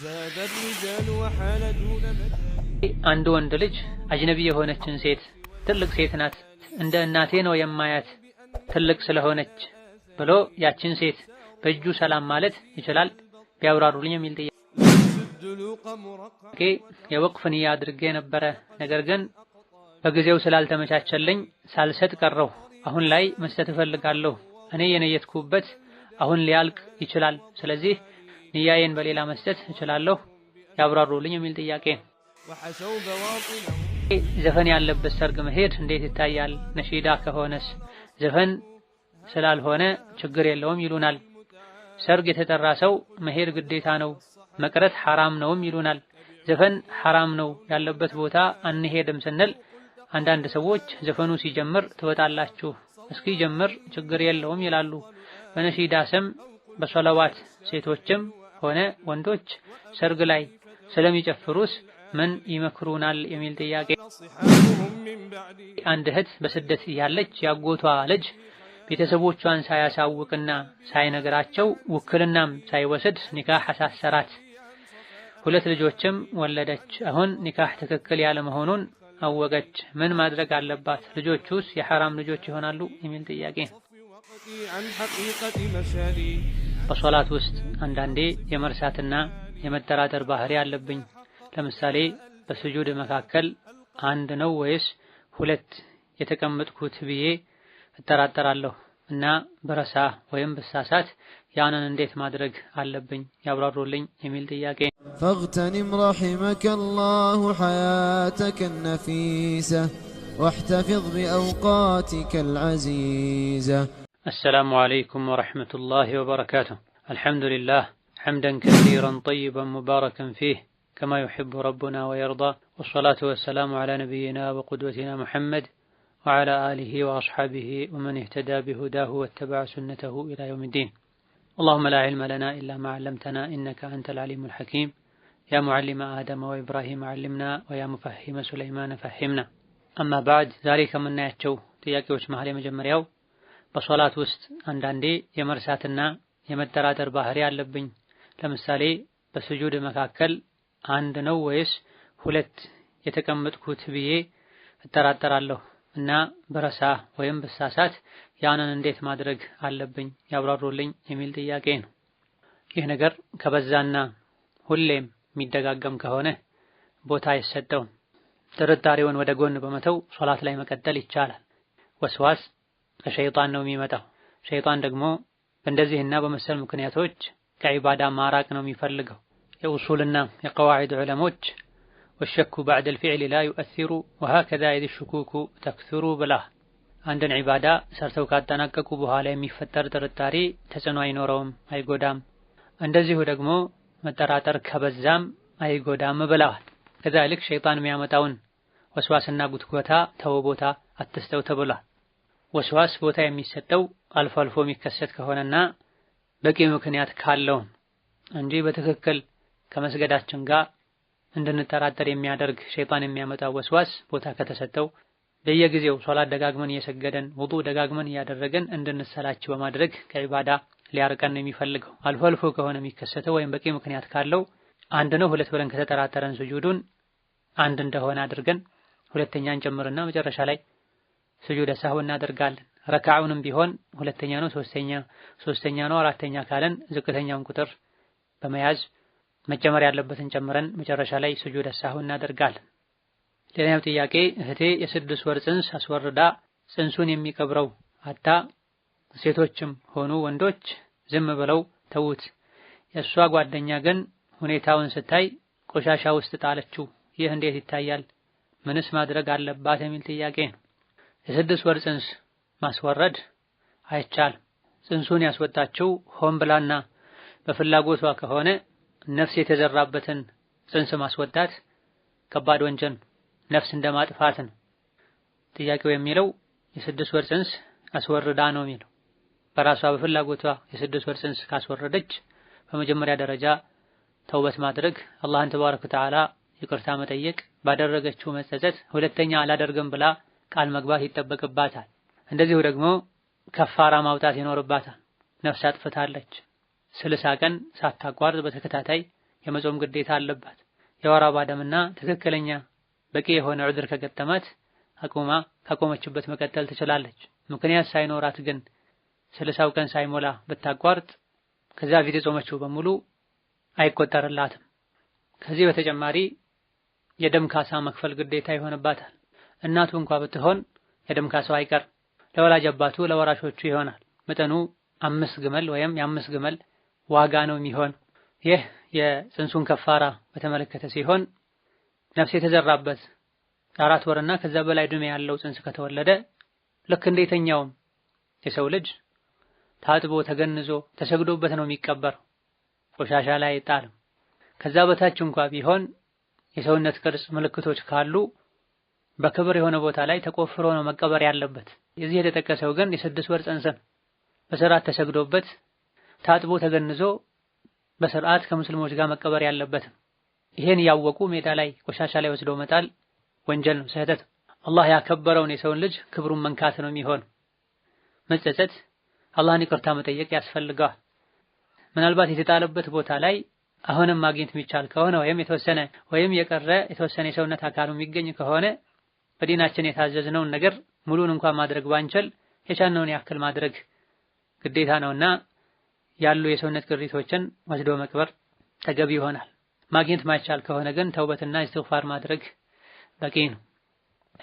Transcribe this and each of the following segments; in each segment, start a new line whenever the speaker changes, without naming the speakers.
زاد الرجال وحال دون مكان
አንድ ወንድ ልጅ አጅነቢ የሆነችን ሴት ትልቅ ሴት ናት እንደ እናቴ ነው የማያት ትልቅ ስለሆነች ብሎ ያችን ሴት በእጁ ሰላም ማለት ይችላል? ቢያብራሩልኝ የሚል ጥያቄ። የወቅፍ ንያ አድርጌ ነበረ፣ ነገር ግን በጊዜው ስላልተመቻቸልኝ ሳልሰጥ ቀረሁ። አሁን ላይ መስጠት እፈልጋለሁ። እኔ የነየትኩበት አሁን ሊያልቅ ይችላል። ስለዚህ ንያዬን በሌላ መስጠት እችላለሁ? ያብራሩልኝ የሚል ጥያቄ። ዘፈን ያለበት ሰርግ መሄድ እንዴት ይታያል? ነሺዳ ከሆነስ? ዘፈን ስላልሆነ ችግር የለውም ይሉናል። ሰርግ የተጠራ ሰው መሄድ ግዴታ ነው፣ መቅረት ሐራም ነውም ይሉናል። ዘፈን ሐራም ነው ያለበት ቦታ አንሄድም ስንል አንዳንድ ሰዎች ዘፈኑ ሲጀምር ትወጣላችሁ፣ እስኪ ጀምር ችግር የለውም ይላሉ። በነሺዳ ስም በሶላዋት ሴቶችም ሆነ ወንዶች ሰርግ ላይ ስለሚጨፍሩስ ምን ይመክሩናል የሚል ጥያቄ። አንድ እህት በስደት ያለች ያጎቷ ልጅ ቤተሰቦቿን ሳያሳውቅና ሳይነግራቸው ውክልናም ሳይወስድ ኒካህ አሳሰራት። 2 ልጆችም ወለደች። አሁን ኒካህ ትክክል ያለ መሆኑን አወቀች። ምን ማድረግ አለባት? ልጆቹስ የሐራም ልጆች ይሆናሉ የሚል ጥያቄ። በሶላት ውስጥ አንዳንዴ የመርሳትና የመጠራጠር ባህሪ አለብኝ። ለምሳሌ በስጁድ መካከል 1 ነው ወይስ 2 የተቀመጥኩት ብዬ እጠራጠራለሁ እና በረሳ ወይም በሳሳት ያንን እንዴት ማድረግ አለብኝ? ያብራሩልኝ የሚል ጥያቄ።
فاغتنم رحمك الله حياتك النفيسة واحتفظ بأوقاتك العزيزة.
السلام عليكم ورحمة الله وبركاته. الحمد لله حمدا كثيرا طيبا مباركا فيه كما يحب ربنا ويرضى، والصلاة والسلام على نبينا وقدوتنا محمد وعلى آله وأصحابه ومن اهتدى بهداه واتبع سنته إلى يوم الدين. اللهم لا علم لنا إلا ما علمتنا إنك أنت العليم الحكيم. يا معلم آدم وإبراهيم علمنا ويا مفهم سليمان فهمنا. أما بعد ذلك من يأتشو ጥያቄዎች መሃል የመጀመሪያው በሶላት ውስጥ አንዳንዴ የመርሳትና የመጠራጠር ባህሪ አለብኝ። ለምሳሌ በስጁድ መካከል 1 ነው ወይስ 2 የተቀመጥኩት ብዬ እጠራጠራለሁ እና በረሳ ወይም በሳሳት ያንን እንዴት ማድረግ አለብኝ? ያብራሩልኝ የሚል ጥያቄ ነው። ይህ ነገር ከበዛና ሁሌም የሚደጋገም ከሆነ ቦታ አይሰጠውም። ጥርጣሬውን ወደ ጎን በመተው ሶላት ላይ መቀጠል ይቻላል። ወስዋስ ከሸይጣን ነው የሚመጣው። ሸይጣን ደግሞ በእንደዚህና በመሰል ምክንያቶች ከዒባዳ ማራቅ ነው የሚፈልገው። የኡሱልና የቀዋዒድ ዑለሞች ወሸኩ ባዕደ አልፊዕል ላ ዩአሲሩ ወሀከዛ ኢዝ ሹኩኩ ተክሱሩ ብላ አንድን ዒባዳ ሰርተው ካጠናቀቁ በኋላ የሚፈጠር ጥርጣሬ ተጽዕኖ አይኖረውም፣ አይጎዳም። እንደዚሁ ደግሞ መጠራጠር ከበዛም አይጎዳም ብለዋል። ከዛልክ ሸይጣን የሚያመጣውን ወስዋስና ጉትጎታ ተው ቦታ አትስተው ተብሏል። ወስዋስ ቦታ የሚሰጠው አልፎ አልፎ የሚከሰት ከሆነና በቂ ምክንያት ካለው እንጂ በትክክል ከመስገዳችን ጋር እንድንጠራጠር የሚያደርግ ሸይጣን የሚያመጣው ወስዋስ ቦታ ከተሰጠው በየጊዜው ሶላት ደጋግመን እየሰገደን ውዱእ ደጋግመን እያደረገን እንድንሰላች በማድረግ ከዒባዳ ሊያርቀን ነው የሚፈልገው። አልፎ አልፎ ከሆነ የሚከሰተው ወይም በቂ ምክንያት ካለው 1 ነው 2 ብለን ከተጠራጠረን ስጁዱን 1 እንደሆነ አድርገን ሁለተኛን ጨምርና መጨረሻ ላይ ስጁድ ሰህው እናደርጋለን። ረካዑንም ቢሆን 2ኛ ነው 3ኛ ነው 4ኛ ካለን ዝቅተኛውን ቁጥር በመያዝ መጨመር ያለበትን ጨምረን መጨረሻ ላይ ስጁድ ሰህው እናደርጋለን። ሌላኛው ጥያቄ እህቴ የ6 ወር ጽንስ አስወርዳ ጽንሱን የሚቀብረው አታ ሴቶችም ሆኑ ወንዶች ዝም ብለው ተውት። የእሷ ጓደኛ ግን ሁኔታውን ስታይ ቆሻሻ ውስጥ ጣለችው። ይህ እንዴት ይታያል? ምንስ ማድረግ አለባት የሚል ጥያቄ ነው። የ6 ወር ጽንስ ማስወረድ አይቻልም። ጽንሱን ያስወጣችው ሆን ብላና በፍላጎቷ ከሆነ ነፍስ የተዘራበትን ጽንስ ማስወጣት ከባድ ወንጀል፣ ነፍስ እንደማጥፋት ነው። ጥያቄው የሚለው የ6 ወር ጽንስ አስወርዳ ነው የሚለው። በራሷ በፍላጎቷ የ6 ወር ጽንስ ካስወረደች በመጀመሪያ ደረጃ ተውበት ማድረግ፣ አላህን ተባረከ ወተዓላ ይቅርታ መጠየቅ፣ ባደረገችው መጸጸት፣ ሁለተኛ አላደርግም ብላ ቃል መግባት ይጠበቅባታል። እንደዚሁ ደግሞ ከፋራ ማውጣት ይኖርባታል። ነፍስ አጥፍታለች 60 ቀን ሳታቋርጥ በተከታታይ የመጾም ግዴታ አለባት። የወር አበባ ደምና ትክክለኛ በቂ የሆነ ዑድር ከገጠማት አቁማ ካቆመችበት መቀጠል ትችላለች። ምክንያት ሳይኖራት ግን 30 ቀን ሳይሞላ ብታቋርጥ ከዛ በፊት የጾመችው በሙሉ አይቆጠርላትም። ከዚህ በተጨማሪ የደም ካሳ መክፈል ግዴታ ይሆንባታል። እናቱ እንኳን ብትሆን የደም ካሳው አይቀር ለወላጅ አባቱ ለወራሾቹ ይሆናል። መጠኑ 5 ግመል ወይም የ5 ግመል ዋጋ ነው የሚሆን። ይህ የጽንሱን ከፋራ በተመለከተ ሲሆን ነፍስ የተዘራበት 4 ወርና ከዛ በላይ ዕድሜ ያለው ጽንስ ከተወለደ ልክ እንደየትኛውም የሰው ልጅ ታጥቦ ተገንዞ ተሰግዶበት ነው የሚቀበረው። ቆሻሻ ላይ አይጣልም። ከዛ በታች እንኳን ቢሆን የሰውነት ቅርጽ ምልክቶች ካሉ በክብር የሆነ ቦታ ላይ ተቆፍሮ ነው መቀበር ያለበት። የዚህ የተጠቀሰው ግን የ6 ወር ጽንስ በስርዓት ተሰግዶበት ታጥቦ ተገንዞ በስርዓት ከሙስሊሞች ጋር መቀበር ያለበት። ይሄን ያወቁ ሜዳ ላይ ቆሻሻ ላይ ወስዶ መጣል ወንጀል ነው፣ ስህተት። አላህ ያከበረውን የሰውን ልጅ ክብሩን መንካት ነው የሚሆን። መጸጸት፣ አላህን ይቅርታ መጠየቅ ያስፈልጋል። ምናልባት የተጣለበት ቦታ ላይ አሁንም ማግኘት የሚቻል ከሆነ ወይም የቀረ የተወሰነ የሰውነት አካሉ የሚገኝ ከሆነ በዲናችን የታዘዝነውን ነገር ሙሉን እንኳን ማድረግ ባንችል የቻልነውን ያክል ማድረግ ግዴታ ነውና ያሉ የሰውነት ቅሪቶችን ወስዶ መቅበር ተገቢ ይሆናል። ማግኘት ማይቻል ከሆነ ግን ተውበትና ኢስቲግፋር ማድረግ በቂ ነው።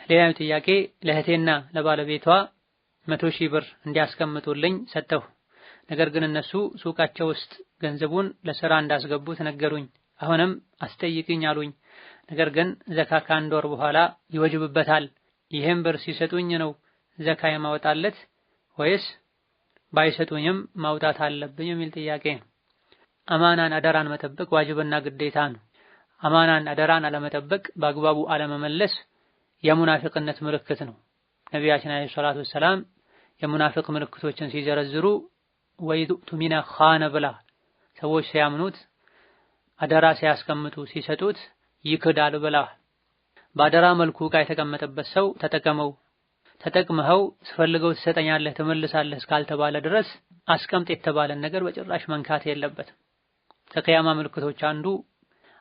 ሌላው ጥያቄ ለእህቴና ለባለቤቷ 100,000 ብር እንዲያስቀምጡልኝ ሰጠሁ። ነገር ግን እነሱ ሱቃቸው ውስጥ ገንዘቡን ለሥራ እንዳስገቡት ነገሩኝ። አሁንም አስጠይቅኝ አሉኝ። ነገር ግን ዘካ ከአንድ ወር በኋላ ይወጅብበታል። ይህም ብር ሲሰጡኝ ነው ዘካ የማወጣለት ወይስ ባይሰጡኝም ማውጣት አለብኝ የሚል ጥያቄ ነው። አማናን አደራን መጠበቅ ዋጅብና ግዴታ ነው። አማናን አደራን አለመጠበቅ በአግባቡ አለመመለስ የሙናፊቅነት ምልክት ነው። ነቢያችን አለይሂ ሰላቱ ወሰላም የሙናፊቅ ምልክቶችን ሲዘረዝሩ ወይቱ ሚና ኻነ ብላ ሰዎች ሲያምኑት አደራ ሲያስቀምጡ ሲሰጡት ይክዳል ብላ። በአደራ መልኩ ዕቃ የተቀመጠበት ሰው ተጠቅመኸው ስፈልገው ትሰጠኛለህ ትመልሳለህ እስካልተባለ ድረስ አስቀምጥ የተባለን ነገር በጭራሽ መንካት የለበትም። ከቂያማ ምልክቶች አንዱ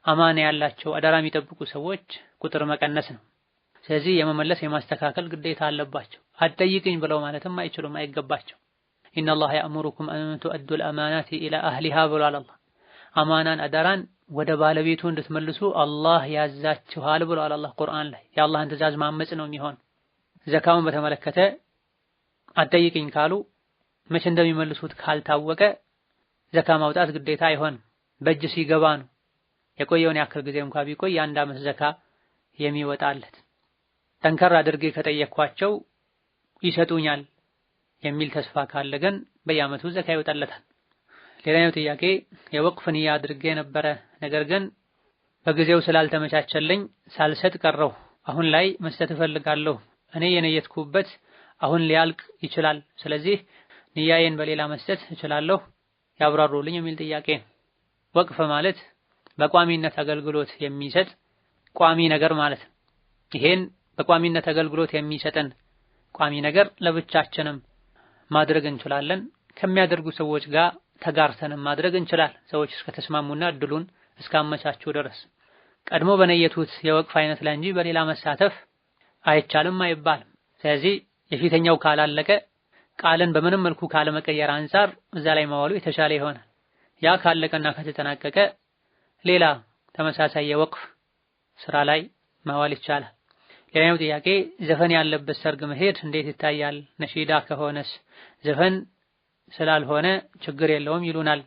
አማና ያላቸው አደራ የሚጠብቁ ሰዎች ቁጥር መቀነስ ነው። ስለዚህ የመመለስ የማስተካከል ግዴታ አለባቸው። አትጠይቅኝ ብለው ማለትም አይችሉም፣ አይገባቸው። ኢነላህ ያእሙሩኩም አን ቱአዱል አማናቲ ኢላ አህሊሃ ብሏል አላህ። አማናን አደራን ወደ ባለቤቱ እንድትመልሱ አላህ ያዛችኋል ብሏል አላህ ቁርአን ላይ። የአላህን ትእዛዝ ማመጽ ነው የሚሆን። ዘካውን በተመለከተ አትጠይቅኝ ካሉ መቼ እንደሚመልሱት ካልታወቀ ዘካ ማውጣት ግዴታ አይሆንም። በእጅ ሲገባ ነው የቆየውን ያክል ጊዜ እንኳን ቢቆይ የአንድ ዓመት ዘካ የሚወጣለት። ጠንከር አድርጌ ከጠየኳቸው ይሰጡኛል የሚል ተስፋ ካለ ግን በየዓመቱ ዘካ ይወጣለታል። ሌላኛው ጥያቄ የወቅፍ ንያ አድርጌ ነበረ፣ ነገር ግን በጊዜው ስላልተመቻቸልኝ ሳልሰጥ ቀረሁ። አሁን ላይ መስጠት እፈልጋለሁ። እኔ የነየትኩበት አሁን ሊያልቅ ይችላል። ስለዚህ ንያዬን በሌላ መስጠት እችላለሁ? ያብራሩልኝ የሚል ጥያቄ። ወቅፍ ማለት በቋሚነት አገልግሎት የሚሰጥ ቋሚ ነገር ማለት ነው። ይሄን በቋሚነት አገልግሎት የሚሰጥን ቋሚ ነገር ለብቻችንም ማድረግ እንችላለን። ከሚያደርጉ ሰዎች ጋር ተጋርተንም ማድረግ እንችላለን። ሰዎች እስከተስማሙና እድሉን እስካመቻቹ ድረስ ቀድሞ በነየቱት የወቅፍ አይነት ላይ እንጂ በሌላ መሳተፍ አይቻልም አይባልም። ስለዚህ የፊተኛው ካላለቀ ቃልን በምንም መልኩ ካለመቀየር አንፃር እዛ ላይ ማዋሉ የተሻለ ይሆናል። ያ ካለቀና ከተጠናቀቀ ሌላ ተመሳሳይ የወቅፍ ስራ ላይ ማዋል ይቻላል። ሌላኛው ጥያቄ ዘፈን ያለበት ሰርግ መሄድ እንዴት ይታያል? ነሺዳ ከሆነስ? ዘፈን ስላልሆነ ችግር የለውም ይሉናል።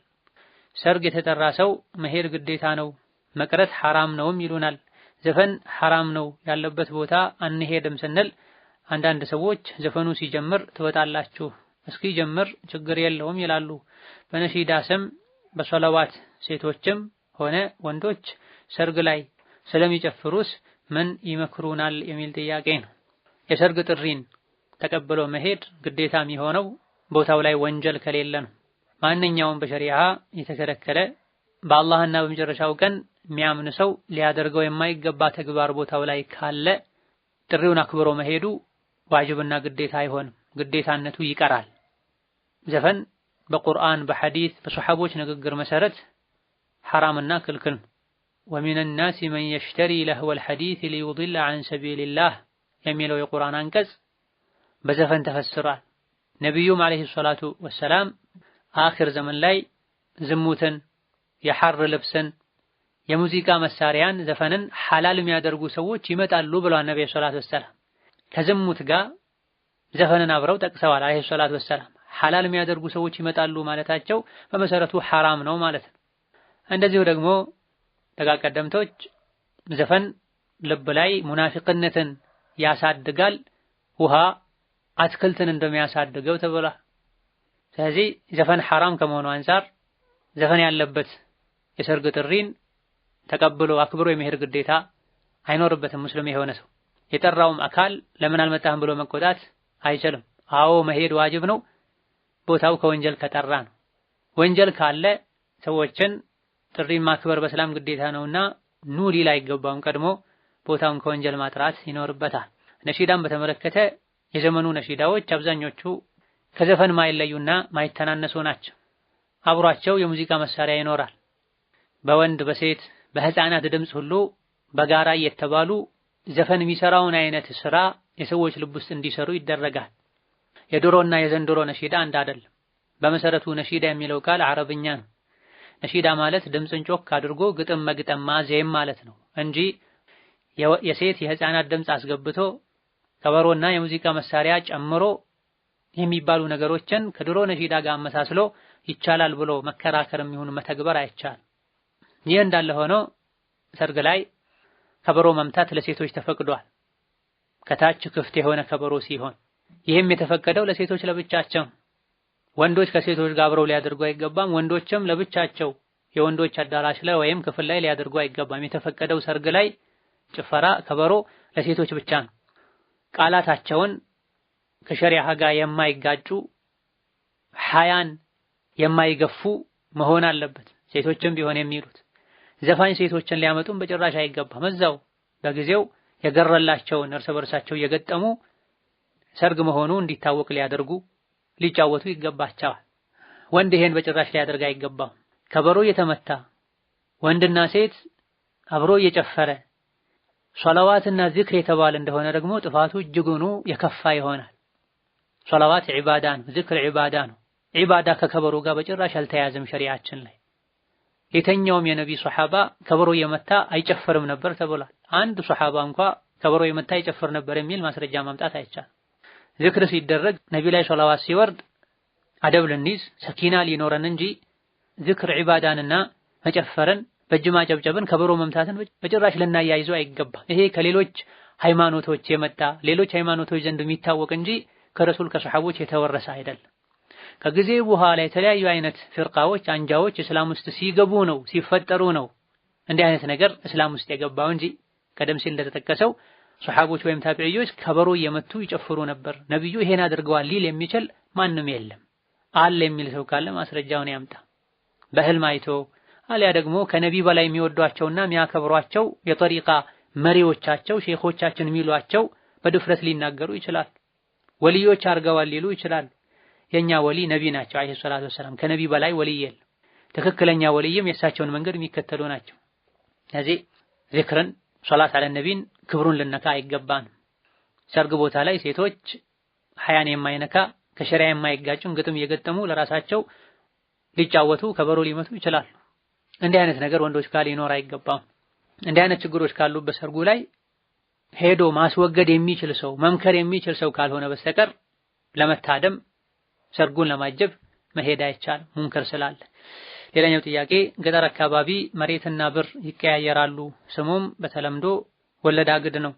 ሰርግ የተጠራ ሰው መሄድ ግዴታ ነው፣ መቅረት ሐራም ነውም ይሉናል። ዘፈን ሐራም ነው ያለበት ቦታ አንሄድም ስንል አንዳንድ ሰዎች ዘፈኑ ሲጀምር ትወጣላችሁ እስኪ ጀምር ችግር የለውም ይላሉ። በነሺዳ ስም በሰላዋት ሴቶችም ሆነ ወንዶች ሰርግ ላይ ስለሚጨፍሩስ ምን ይመክሩናል የሚል ጥያቄ ነው። የሰርግ ጥሪን ተቀብሎ መሄድ ግዴታ የሚሆነው ቦታው ላይ ወንጀል ከሌለ ነው። ማንኛውም በሸሪዓ የተከለከለ በአላህና በመጨረሻው ቀን የሚያምን ሰው ሊያደርገው የማይገባ ተግባር ቦታው ላይ ካለ ጥሪውን አክብሮ መሄዱ ዋጅብና ግዴታ አይሆንም፣ ግዴታነቱ ይቀራል። ዘፈን በቁርአን በሐዲስ በሱሐቦች ንግግር መሰረት ሐራምና ክልክል ነው። ወሚነ ናሲ መን የሽተሪ ለህወል ሐዲስ ሊዩድለ ዐን ሰቢልላህ የሚለው የቁርአን አንቀጽ በዘፈን ተፈስሯል። ነቢዩም ዓለይሂ ሰላቱ ወሰላም አኺር ዘመን ላይ ዝሙትን፣ የሐር ልብስን፣ የሙዚቃ መሳሪያን፣ ዘፈንን ሐላል የሚያደርጉ ሰዎች ይመጣሉ ብለዋል ነብዩ ሰለላሁ ዐለይሂ ወሰለም። ከዝሙት ጋር ዘፈንን አብረው ጠቅሰዋል ዓለይሂ ሰላቱ ወሰላም። ሐላል የሚያደርጉ ሰዎች ይመጣሉ ማለታቸው በመሰረቱ ሐራም ነው ማለት ነው። እንደዚሁ ደግሞ ደጋግ ቀደምቶች ዘፈን ልብ ላይ ሙናፊቅነትን ያሳድጋል፣ ውሃ አትክልትን እንደሚያሳድገው ተብሏል። ስለዚህ ዘፈን ሐራም ከመሆኑ አንፃር ዘፈን ያለበት የሰርግ ጥሪን ተቀብሎ አክብሮ የመሄድ ግዴታ አይኖርበትም። ሙስሊም የሆነ ሰው የጠራውም አካል ለምን አልመጣህም ብሎ መቆጣት አይችልም። አዎ መሄድ ዋጅብ ነው፣ ቦታው ከወንጀል ከጠራ ነው። ወንጀል ካለ ሰዎችን ጥሪን ማክበር በሰላም ግዴታ ነውና ኑ ሊል አይገባውም። ቀድሞ ቦታውን ከወንጀል ማጥራት ይኖርበታል። ነሺዳን በተመለከተ የዘመኑ ነሺዳዎች አብዛኞቹ ከዘፈን ማይለዩና ማይተናነሱ ናቸው። አብሯቸው የሙዚቃ መሳሪያ ይኖራል። በወንድ በሴት በህፃናት ድምፅ ሁሉ በጋራ እየተባሉ ዘፈን የሚሰራውን አይነት ስራ የሰዎች ልብ ውስጥ እንዲሰሩ ይደረጋል። የድሮና የዘንድሮ ነሺዳ አንድ አይደለም። በመሰረቱ ነሺዳ የሚለው ቃል አረብኛ ነው። ነሺዳ ማለት ድምፅን ጮክ አድርጎ ግጥም መግጠም ማዜም ማለት ነው እንጂ የሴት የህፃናት ድምፅ አስገብቶ ከበሮና የሙዚቃ መሳሪያ ጨምሮ የሚባሉ ነገሮችን ከድሮ ነሺዳ ጋር አመሳስሎ ይቻላል ብሎ መከራከርም ይሁን መተግበር አይቻልም። ይህ እንዳለ ሆኖ ሰርግ ላይ ከበሮ መምታት ለሴቶች ተፈቅዷል። ከታች ክፍት የሆነ ከበሮ ሲሆን ይህም የተፈቀደው ለሴቶች ለብቻቸው፣ ወንዶች ከሴቶች ጋር አብረው ሊያደርጉ አይገባም። ወንዶችም ለብቻቸው የወንዶች አዳራሽ ላይ ወይም ክፍል ላይ ሊያደርጉ አይገባም። የተፈቀደው ሰርግ ላይ ጭፈራ፣ ከበሮ ለሴቶች ብቻ ነው። ቃላታቸውን ከሸሪዓ ጋር የማይጋጩ ሐያን የማይገፉ መሆን አለበት። ሴቶችም ቢሆን የሚሉት ዘፋኝ ሴቶችን ሊያመጡም በጭራሽ አይገባም። እዛው በጊዜው የገረላቸውን እርስ በርሳቸው እየገጠሙ ሰርግ መሆኑ እንዲታወቅ ሊያደርጉ ሊጫወቱ ይገባቸዋል። ወንድ ይሄን በጭራሽ ሊያደርግ አይገባም። ከበሮ እየተመታ ወንድና ሴት አብሮ እየጨፈረ ሶላዋትና ዚክር የተባለ እንደሆነ ደግሞ ጥፋቱ እጅጉኑ የከፋ ይሆናል። ሶላዋት ዒባዳ ነው፣ ዚክር ዒባዳ ነው። ዒባዳ ከከበሮ ጋር በጭራሽ አልተያዘም ሸሪዓችን ላይ። የተኛውም የነብይ ሱሐባ ከበሮ እየመታ አይጨፍርም ነበር ተብሏል። አንድ ሱሐባ እንኳ ከበሮ እየመታ አይጨፍር ነበር የሚል ማስረጃ ማምጣት አይቻልም። ዚክር ሲደረግ ነብይ ላይ ሶላዋት ሲወርድ አደብ ልንይዝ ሰኪና ሊኖረን እንጂ ዚክር ዒባዳንና መጨፈርን በእጅ ማጨብጨብን ከበሮ መምታትን በጭራሽ ልናያይዘው አይገባም። ይሄ ከሌሎች ሃይማኖቶች የመጣ ሌሎች ሃይማኖቶች ዘንድ የሚታወቅ እንጂ ከረሱል ከሰሐቦች የተወረሰ አይደለም። ከጊዜ በኋላ የተለያዩ አይነት ፍርቃዎች አንጃዎች እስላም ውስጥ ሲገቡ ነው ሲፈጠሩ ነው እንዲህ አይነት ነገር እስላም ውስጥ የገባው እንጂ ቀደም ሲል እንደተጠቀሰው ሰሐቦች ወይም ታቢዒዎች ከበሮ እየመቱ ይጨፍሩ ነበር ነብዩ ይሄን አድርገዋል ሊል የሚችል ማንም የለም። አለ የሚል ሰው ካለ ማስረጃውን ያምጣ። በህልም አይቶ አሊያ ደግሞ ከነቢ በላይ የሚወዷቸውና የሚያከብሯቸው የጠሪቃ መሪዎቻቸው ሼኾቻችን የሚሏቸው በድፍረት ሊናገሩ ይችላል። ወልዮች አርገዋል ሊሉ ይችላል። የኛ ወሊ ነቢ ናቸው አለይሂ ሰላቱ ወሰላም። ከነቢ በላይ ወልይ የለም። ትክክለኛ ወልይም የእሳቸውን መንገድ የሚከተሉ ናቸው። ስለዚህ ዚክርን ሶላት አለ ነቢን ክብሩን ልነካ አይገባም። ሰርግ ቦታ ላይ ሴቶች ሐያን የማይነካ ከሸሪዓ የማይጋጩን ግጥም እየገጠሙ ለራሳቸው ሊጫወቱ ከበሮ ሊመቱ ይችላሉ። እንዲህ አይነት ነገር ወንዶች ጋር ሊኖር አይገባም። እንዲህ አይነት ችግሮች ካሉ በሰርጉ ላይ ሄዶ ማስወገድ የሚችል ሰው መምከር የሚችል ሰው ካልሆነ በስተቀር ለመታደም ሰርጉን ለማጀብ መሄድ አይቻልም፣ ሙንከር ስላለ። ሌላኛው ጥያቄ ገጠር አካባቢ መሬትና ብር ይቀያየራሉ፣ ስሙም በተለምዶ ወለዳግድ ነው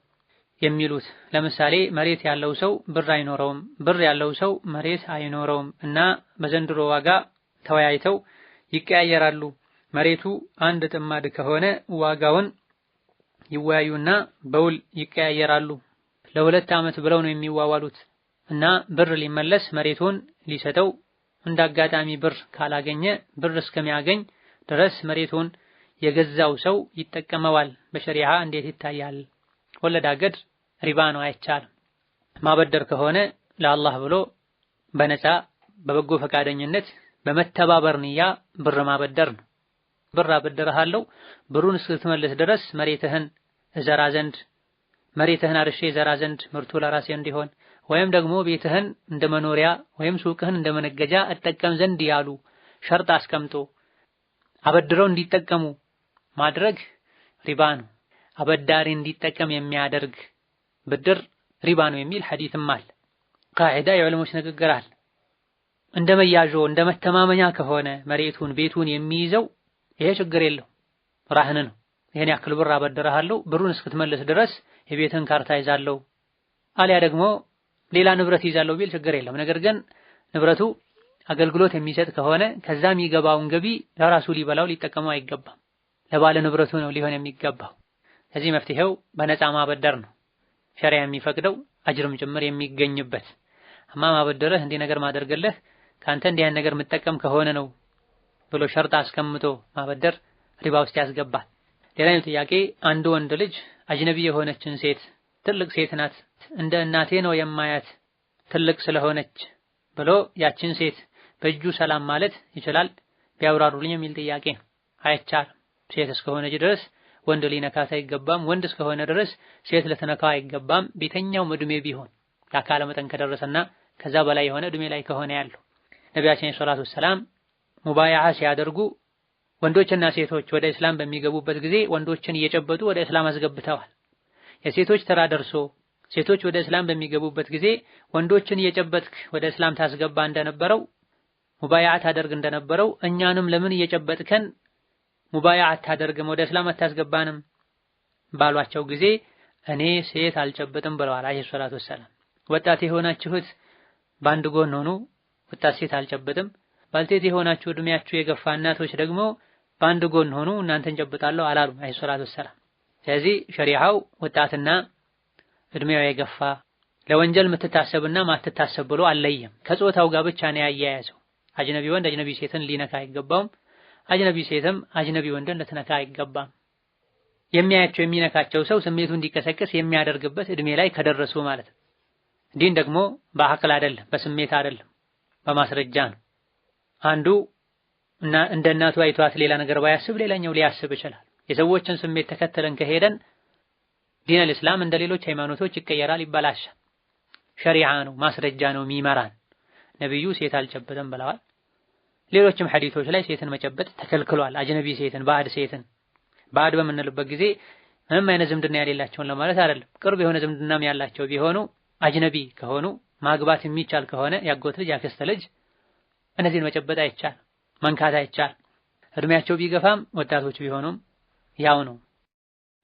የሚሉት። ለምሳሌ መሬት ያለው ሰው ብር አይኖረውም፣ ብር ያለው ሰው መሬት አይኖረውም እና በዘንድሮ ዋጋ ተወያይተው ይቀያየራሉ። መሬቱ አንድ ጥማድ ከሆነ ዋጋውን ይወያዩና በውል ይቀያየራሉ። ለ2 ዓመት ብለው ነው የሚዋዋሉት እና ብር ሊመለስ መሬቱን ሊሰጠው እንዳጋጣሚ ብር ካላገኘ ብር እስከሚያገኝ ድረስ መሬቱን የገዛው ሰው ይጠቀመዋል። በሸሪዓ እንዴት ይታያል? ወለዳገድ ሪባ ነው፣ አይቻልም። ማበደር ከሆነ ለአላህ ብሎ በነፃ በበጎ ፈቃደኝነት በመተባበር ንያ ብር ማበደር ነው። ብር አበድርሃለሁ ብሩን እስክትመልስ ድረስ መሬትህን እዘራ ዘንድ መሬትህን አርሼ ዘራ ዘንድ ምርቱ ለራሴ እንዲሆን ወይም ደግሞ ቤትህን እንደ መኖሪያ ወይም ሱቅህን እንደ መነገጃ እጠቀም ዘንድ ያሉ ሸርጥ አስቀምጦ አበድረው እንዲጠቀሙ ማድረግ ሪባ ነው። አበዳሪ እንዲጠቀም የሚያደርግ ብድር ሪባ ነው የሚል ሐዲስም አለ። ቃዒዳ የዑለሞች ንግግር አለ። እንደ መያዦ እንደ መተማመኛ ከሆነ መሬቱን ቤቱን የሚይዘው ይሄ ችግር የለው ራህን ነው። ይሄን ያክል ብር አበድርሃለሁ ብሩን እስክትመልስ ድረስ የቤትን ካርታ ይዛለሁ አሊያ ደግሞ ሌላ ንብረት ይዛለሁ ቢል ችግር የለም። ነገር ግን ንብረቱ አገልግሎት የሚሰጥ ከሆነ ከዛ የሚገባውን ገቢ ለራሱ ሊበላው ሊጠቀመው አይገባም። ለባለ ንብረቱ ነው ሊሆን የሚገባው። ከዚህ መፍትሄው በነፃ ማበደር ነው። ሸሪዓ የሚፈቅደው አጅርም ጭምር የሚገኝበት። አማ ማበደርህ እንዲህ ነገር ማደርግልህ ካንተ እንዲህ ነገር መጠቀም ከሆነ ነው ብሎ ሸርጥ አስቀምጦ ማበደር ሪባ ውስጥ ያስገባል። ሌላኛው ጥያቄ አንድ ወንድ ልጅ አጅነቢ የሆነችን ሴት ትልቅ ሴት ናት እንደ እናቴ ነው የማያት ትልቅ ስለሆነች ብሎ ያችን ሴት በእጁ ሰላም ማለት ይችላል? ቢያብራሩልኝ የሚል ጥያቄ ነው። አይቻልም። ሴት እስከሆነች ድረስ ወንድ ሊነካት አይገባም። ወንድ እስከሆነ ድረስ ሴት ልትነካው አይገባም። ቤተኛውም እድሜ ቢሆን ለአካለ መጠን ከደረሰና ከዛ በላይ የሆነ እድሜ ላይ ከሆነ ያለው ነቢያችን ሰለላሁ ዐለይሂ ወሰለም ሙባያዓ ሲያደርጉ ወንዶችና ሴቶች ወደ እስላም በሚገቡበት ጊዜ ወንዶችን እየጨበጡ ወደ እስላም አስገብተዋል። የሴቶች ተራ ደርሶ ሴቶች ወደ እስላም በሚገቡበት ጊዜ ወንዶችን እየጨበጥክ ወደ እስላም ታስገባ እንደነበረው ሙባያዓ ታደርግ እንደነበረው እኛንም ለምን እየጨበጥከን ሙባያዓ አታደርግም ወደ እስላም አታስገባንም ባሏቸው ጊዜ እኔ ሴት አልጨበጥም ብለዋል አለይሂ ሰላቱ ወሰላም። ወጣት የሆናችሁት በአንድ ጎን ሆኑ፣ ወጣት ሴት አልጨበጥም። ባልቴት የሆናችሁ እድሜያችሁ የገፋ እናቶች ደግሞ በአንድ ጎን ሆኑ፣ እናንተን ጨብጣለሁ አላሉም አለይሂ ሰላቱ ወሰላም። ስለዚህ ሸሪዓው ወጣትና እድሜው የገፋ ለወንጀል የምትታሰብና ማትታሰብ ብሎ አለየም። ከጾታው ጋር ብቻ ነው ያያያዘው። አጅነቢ ወንድ አጅነቢ ሴትን ሊነካ አይገባውም። አጅነቢ ሴትም አጅነቢ ወንድን ልትነካ አይገባም። የሚያያቸው የሚነካቸው ሰው ስሜቱ እንዲቀሰቀስ የሚያደርግበት እድሜ ላይ ከደረሱ ማለት ነው። ዲን ደግሞ በአቅል አይደለም፣ በስሜት አይደለም፣ በማስረጃ ነው። አንዱ እና እንደ እናቱ አይቷት ሌላ ነገር ባያስብ ሌላኛው ሊያስብ ይችላል። የሰዎችን ስሜት ተከተለን ከሄደን ዲን አልእስላም እንደ ሌሎች ሃይማኖቶች ይቀየራል፣ ይበላሻል። ሸሪዓ ነው ማስረጃ ነው የሚመራን። ነብዩ ሴት አልጨበጠም ብለዋል። ሌሎችም ሐዲሶች ላይ ሴትን መጨበጥ ተከልክሏል። አጅነቢ ሴትን ባዕድ ሴትን ባዕድ በምንልበት ጊዜ ምንም አይነት ዝምድና ያሌላቸውን ለማለት አይደለም። ቅርብ የሆነ ዝምድናም ያላቸው ቢሆኑ አጅነቢ ከሆኑ ማግባት የሚቻል ከሆነ ያጎት ልጅ ያክስት ልጅ እነዚህን መጨበጥ አይቻል፣ መንካት አይቻል። እድሜያቸው ቢገፋም ወጣቶች ቢሆኑም ያው ነው።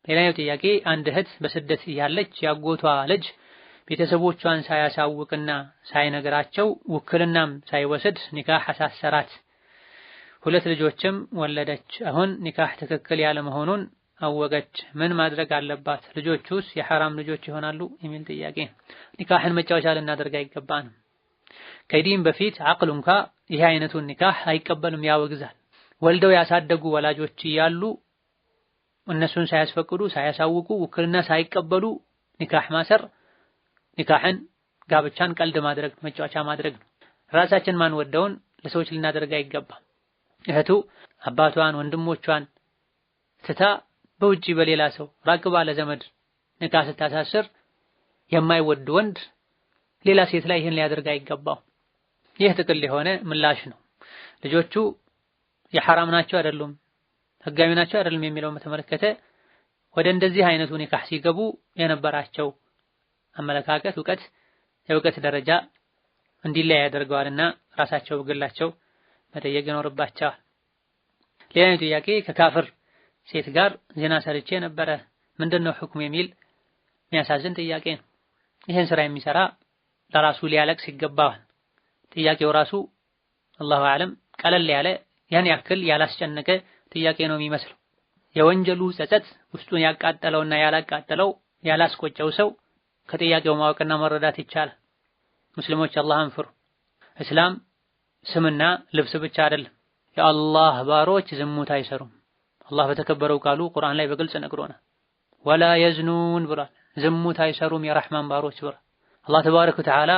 ሌላኛው ጥያቄ አንድ እህት በስደት ያለች ያጎቷ ልጅ ቤተሰቦቿን ሳያሳውቅና ሳይነግራቸው ውክልናም ሳይወስድ ኒካህ አሳሰራት። 2 ልጆችም ወለደች። አሁን ኒካህ ትክክል ያለ መሆኑን አወቀች። ምን ማድረግ አለባት? ልጆቹስ የሐራም ልጆች ይሆናሉ? የሚል ጥያቄ። ኒካህን መጫወቻ ልናደርግ አይገባንም። ከዲን በፊት አቅሉ እንኳ ይህ አይነቱን ኒካህ አይቀበልም፣ ያወግዛል። ወልደው ያሳደጉ ወላጆች እያሉ እነሱን ሳያስፈቅዱ ሳያሳውቁ ውክልና ሳይቀበሉ ኒካህ ማሰር ኒካህን ጋብቻን ቀልድ ማድረግ መጫወቻ ማድረግ ነው። ራሳችን ማን ወደውን ለሰዎች ልናደርግ አይገባም። እህቱ አባቷን ወንድሞቿን ትታ በውጪ በሌላ ሰው ራቅ ባለ ዘመድ ኒካህ ስታሳስር የማይወድ ወንድ ሌላ ሴት ላይ ይህን ሊያደርግ አይገባው። ይህ ጥቅል የሆነ ምላሽ ነው። ልጆቹ የሐራም ናቸው አይደሉም ህጋዊ ናቸው አይደለም የሚለውን በተመለከተ ወደ እንደዚህ አይነቱ ኒካህ ሲገቡ የነበራቸው አመለካከት የእውቀት ደረጃ እንዲለያ ያደርገዋልና ራሳቸው በግላቸው መጠየቅ ይኖርባቸዋል። ሌላኛው ጥያቄ ከካፍር ሴት ጋር ዚና ሰርቼ ነበረ ምንድነው ሁክሙ የሚል የሚያሳዝን ጥያቄ ነው። ይሄን ስራ የሚሰራ ለራሱ ሊያለቅስ ይገባዋል። ጥያቄው ራሱ አላሁ አለም ቀለል ያለ ያን ያክል ያላስጨነቀ ጥያቄ ነው የሚመስለው። የወንጀሉ ጸጸት ውስጡን ያቃጠለውና ያላቃጠለው ያላስቆጨው ሰው ከጥያቄው ማወቅና መረዳት ይቻላል። ሙስሊሞች አላህን ፍሩ። እስላም ስምና ልብስ ብቻ አይደለም። የአላህ ባሮች ዝሙት አይሰሩም። አላህ በተከበረው ቃሉ ቁርአን ላይ በግልጽ ነግሮናል። ወላ የዝኑን ብሏል። ዝሙት አይሰሩም የረህማን ባሮች ብሏል። አላህ ተባረከ ወተዓላ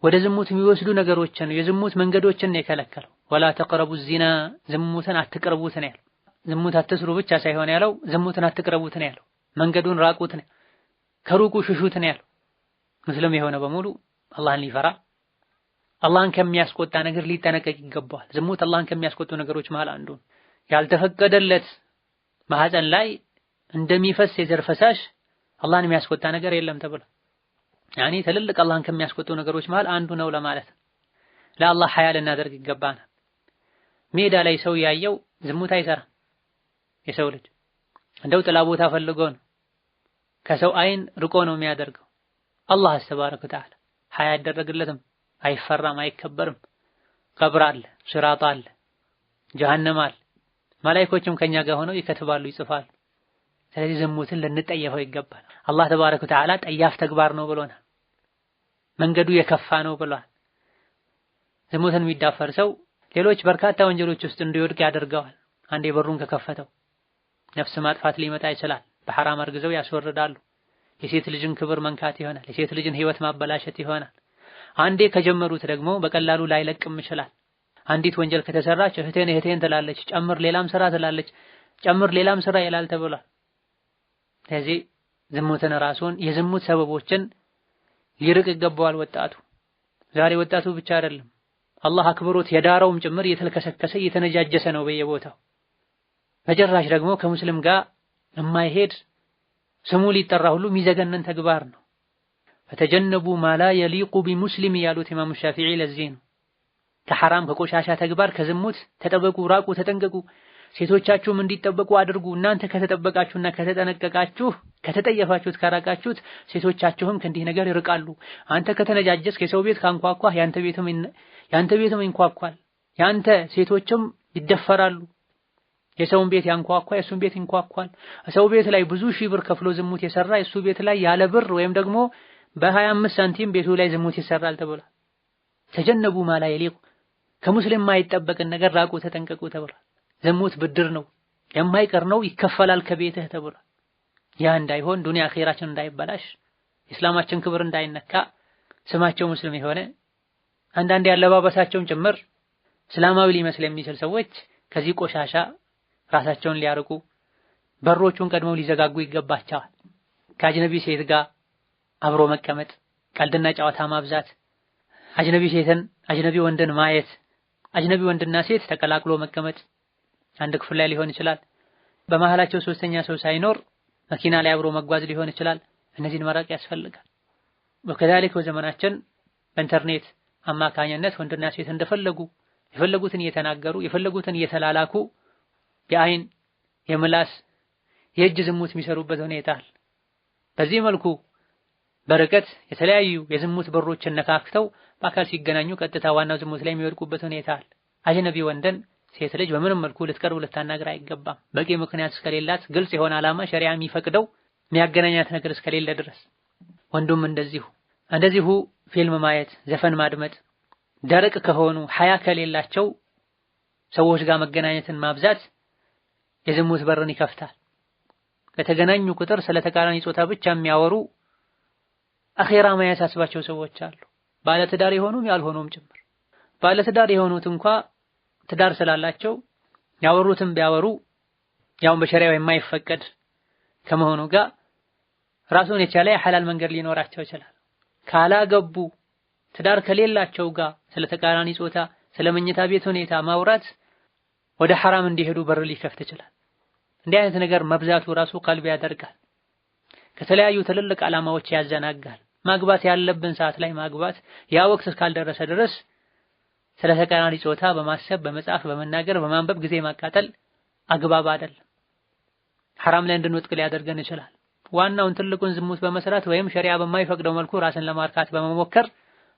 ወደ ዝሙት የሚወስዱ ነገሮችን የዝሙት መንገዶችን ነው የከለከለው። ወላ ተቅረቡ ዚና ዝሙትን አትቅረቡት ነው ያለው። ዝሙት አትስሩ ብቻ ሳይሆን ያለው ዝሙትን አትቅረቡት ነው ያለው። መንገዱን ራቁት ነው፣ ከሩቁ ሽሹት ነው ያለው። ሙስሊም የሆነ በሙሉ አላህን ሊፈራ አላህን ከሚያስቆጣ ነገር ሊጠነቀቅ ይገባዋል። ዝሙት አላህን ከሚያስቆጡ ነገሮች መሃል አንዱ ነው። ያልተፈቀደለት ማህፀን ላይ እንደሚፈስ የዘር ፈሳሽ አላህን የሚያስቆጣ ነገር የለም ተብሏል። ያኒ ትልልቅ አላህን ከሚያስቆጡ ነገሮች መሃል አንዱ ነው ለማለት ለአላህ ሐያ ልናደርግ ይገባናል። ሜዳ ላይ ሰው ያየው ዝሙት አይሰራም። የሰው ልጅ እንደው ጥላ ቦታ ፈልጎ ነው ከሰው አይን ርቆ ነው የሚያደርገው። አላህ ተባረከ ወተዓላ ሐያ ያደረግለትም አይፈራም፣ አይከበርም። ቀብር አለ፣ ሲራጥ አለ፣ ጀሃነም አለ። መላእክቶችም ከኛ ጋር ሆነው ይከትባሉ፣ ይጽፋሉ። ስለዚህ ዝሙትን ልንጠየፈው ይገባል። አላህ ተባረከ ወተዓላ ጠያፍ ተግባር ነው ብሎናል። መንገዱ የከፋ ነው ብሏል። ዝሙትን የሚዳፈር ሰው ሌሎች በርካታ ወንጀሎች ውስጥ እንዲወድቅ ያደርገዋል። አንዴ በሩን ከከፈተው ነፍስ ማጥፋት ሊመጣ ይችላል። በሐራም አርግዘው ያስወርዳሉ። የሴት ልጅን ክብር መንካት ይሆናል። የሴት ልጅን ህይወት ማበላሸት ይሆናል። አንዴ ከጀመሩት ደግሞ በቀላሉ ላይለቅም ይችላል። አንዲት ወንጀል ከተሰራች እህቴን ትላለች፣ ጨምር ሌላም ስራ ትላለች፣ ጨምር ሌላም ስራ ይላል ተብሏል። ስለዚህ ዝሙትን ራሱን የዝሙት ሰበቦችን ሊርቅ ይገባዋል ወጣቱ። ዛሬ ወጣቱ ብቻ አይደለም አላህ አክብሮት የዳረውም ጭምር እየተልከሰከሰ እየተነጃጀሰ ነው በየቦታው። በጭራሽ ደግሞ ከሙስሊም ጋር የማይሄድ ስሙ ሊጠራ ሁሉ የሚዘገነን ተግባር ነው። ፈተጀነቡ ማላ የሊቁ ቢሙስሊም ያሉት ኢማሙ ሻፊዒ ለዚህ ነው። ከሐራም ከቆሻሻ ተግባር ከዝሙት ተጠበቁ፣ ራቁ፣ ተጠንቀቁ። ሴቶቻችሁም እንዲጠበቁ አድርጉ። እናንተ ከተጠበቃችሁና ከተጠነቀቃችሁ ከተጠየፋችሁት ካራቃችሁት ሴቶቻችሁም ከእንዲህ ነገር ይርቃሉ። አንተ ከተነጃጀስክ የሰው ቤት ካንኳኳህ ያንተ ቤትም ይንኳኳል። ያንተ ሴቶችም ይደፈራሉ። የሰውን ቤት ያንኳኳ የሱን ቤት ይንኳኳል። ሰው ቤት ላይ ብዙ ሺህ ብር ከፍሎ ዝሙት የሰራ የሱ ቤት ላይ ያለ ብር ወይም ደግሞ በ25 ሳንቲም ቤቱ ላይ ዝሙት ይሰራል ተብሏል። ተጀነቡ ማላ የሊቁ ከሙስሊም ማይጠበቅን ነገር ራቁ፣ ተጠንቀቁ ተብሏል። ዝሙት ብድር ነው፣ የማይቀር ነው፣ ይከፈላል ከቤትህ ተብሏል። ያ እንዳይሆን ዱንያ አኺራችን እንዳይበላሽ፣ እስላማችን ክብር እንዳይነካ ስማቸው ሙስሊም የሆነ አንዳንድ ያለባበሳቸውን ጭምር እስላማዊ ሊመስል የሚችል ሰዎች ከዚህ ቆሻሻ ራሳቸውን ሊያርቁ በሮቹን ቀድመው ሊዘጋጉ ይገባቸዋል። ከአጅነቢ ሴት ጋር አብሮ መቀመጥ፣ ቀልድና ጨዋታ ማብዛት፣ አጅነቢ ሴትን አጅነቢ ወንድን ማየት፣ አጅነቢ ወንድና ሴት ተቀላቅሎ መቀመጥ አንድ ክፍል ላይ ሊሆን ይችላል። በመሃላቸው ሶስተኛ ሰው ሳይኖር መኪና ላይ አብሮ መጓዝ ሊሆን ይችላል። እነዚህን መራቅ ያስፈልጋል። ወከዛሊክ በዘመናችን በኢንተርኔት አማካኝነት ወንድና ሴት እንደፈለጉ የፈለጉትን እየተናገሩ የፈለጉትን እየተላላኩ የአይን የምላስ የእጅ ዝሙት የሚሰሩበት ሁኔታ አለ። በዚህ መልኩ በርቀት የተለያዩ የዝሙት በሮችን ነካክተው በአካል ሲገናኙ ቀጥታ ዋናው ዝሙት ላይ የሚወድቁበት ሁኔታ አለ። አጅነቢ ወንድን ሴት ልጅ በምንም መልኩ ልትቀርብ ልታናግር አይገባም። በቂ ምክንያት እስከሌላት ግልጽ የሆነ ዓላማ ሸሪዓ የሚፈቅደው የሚያገናኛት ነገር እስከሌለ ድረስ። ወንዱም እንደዚሁ ፊልም ማየት፣ ዘፈን ማድመጥ፣ ደረቅ ከሆኑ ሐያ ከሌላቸው ሰዎች ጋር መገናኘትን ማብዛት የዝሙት በርን ይከፍታል። ከተገናኙ ቁጥር ስለ ተቃራኒ ጾታ ብቻ የሚያወሩ አኺራ ማያሳስባቸው ሰዎች አሉ። ባለትዳር የሆኑም ያልሆኑም ጭምር። ባለትዳር የሆኑት እንኳ ትዳር ስላላቸው ያወሩትም ቢያወሩ ያው በሸሪዓው የማይፈቀድ ከመሆኑ ጋር ራሱን የቻለ የሐላል መንገድ ሊኖራቸው ይችላል። ካላገቡ ትዳር ከሌላቸው ጋር ስለ ተቃራኒ ጾታ ስለ መኝታ ቤት ሁኔታ ማውራት ወደ ሐራም እንዲሄዱ በር ሊከፍት ይችላል። እንዲህ አይነት ነገር መብዛቱ ራሱ ቀልብ ያደርጋል። ከተለያዩ ትልልቅ ዓላማዎች ያዘናጋል። ማግባት ያለብን ሰዓት ላይ ማግባት ያ ወቅት እስካልደረሰ ድረስ ስለ ተቃራኒ ጾታ በማሰብ በመጻፍ በመናገር በማንበብ ጊዜ ማቃጠል አግባብ አይደለም። ሐራም ላይ እንድንወድቅ ሊያደርገን ይችላል። ዋናውን ትልቁን ዝሙት በመስራት ወይም ሸሪዓ በማይፈቅደው መልኩ ራስን ለማርካት በመሞከር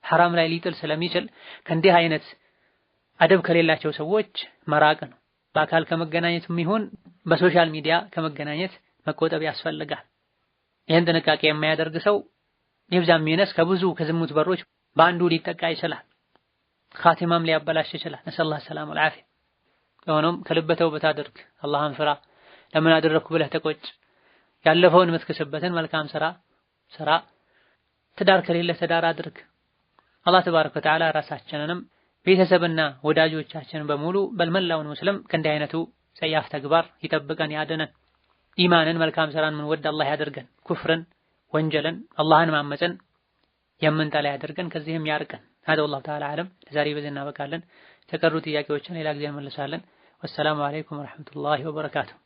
ሐራም ላይ ሊጥል ስለሚችል ከእንዲህ አይነት አደብ ከሌላቸው ሰዎች መራቅ ነው። በአካል ከመገናኘትም ይሁን በሶሻል ሚዲያ ከመገናኘት መቆጠብ ያስፈልጋል። ይህን ጥንቃቄ የማያደርግ ሰው ይብዛም ይነስ ከብዙ ከዝሙት በሮች በአንዱ ሊጠቃ ይችላል። ኻቲማም ሊያበላሽ ይችላል። ነሰላህ ሰላም ወልዓፊያ። ሆኖም ከልብህ ተውበት አድርግ፣ አላህን ፍራ። ለምን አደረኩ ብለህ ተቆጭ። ያለፈውን የምትክስበትን መልካም ስራ። ትዳር ከሌለህ ትዳር አድርግ። አላህ ተባረከ ወተዓላ ራሳችንንም ቤተሰብና ወዳጆቻችንን በሙሉ በልመላውን ሙስሊም ከእንዲህ አይነቱ ጸያፍ ተግባር ይጠብቀን ያድነን። ኢማንን መልካም ስራን ምን ወድ አላህ ያደርገን። ኩፍርን ወንጀልን አላህን ማመፅን የምንጠላ ያደርገን ከዚህም ያርቀን። هذا والله تعالى أعلم። ለዛሬ በዚህ እናበቃለን። የተቀሩ ጥያቄዎችን ሌላ ጊዜ እንመልሳለን። ወሰላሙ አለይኩም ወራህመቱላሂ ወበረካቱሁ።